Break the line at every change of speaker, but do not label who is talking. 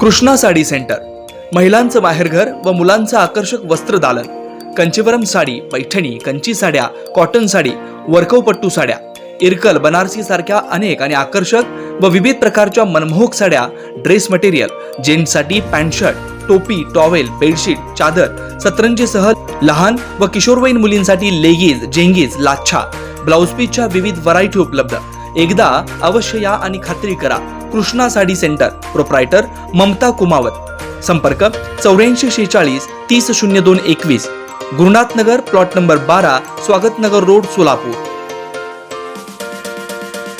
Krishna sari centre, महिलांचं माहेरघर व मुलांचं आकर्षक वस्त्रदालन, कंचीवरम साडी, पैठणी, कंची साड्या, कॉटन साडी, वर्कवपट्टू साड्या, इरकल, बनारसी सारख्या अनेक आणि आकर्षक व विविध प्रकारच्या मनमोहक साड्या, ड्रेस मटेरियल, जेंट्ससाठी पॅन्ट शर्ट, टोपी, टॉवेल, बेडशीट, चादर, सतरंजीसह लहान व किशोरवयीन मुलींसाठी लेगीज, जेंगीज, लाच्छा, ब्लाउज पीसच्या विविध व्हरायटी उपलब्ध। एकदा अवश्य या आणि खात्री करा। Krishna sari centre, proprietor Mamta Kumawat. संपर्क 8446 300221, गुरुनाथ नगर, प्लॉट नंबर 12, स्वागत नगर रोड, सोलापूर।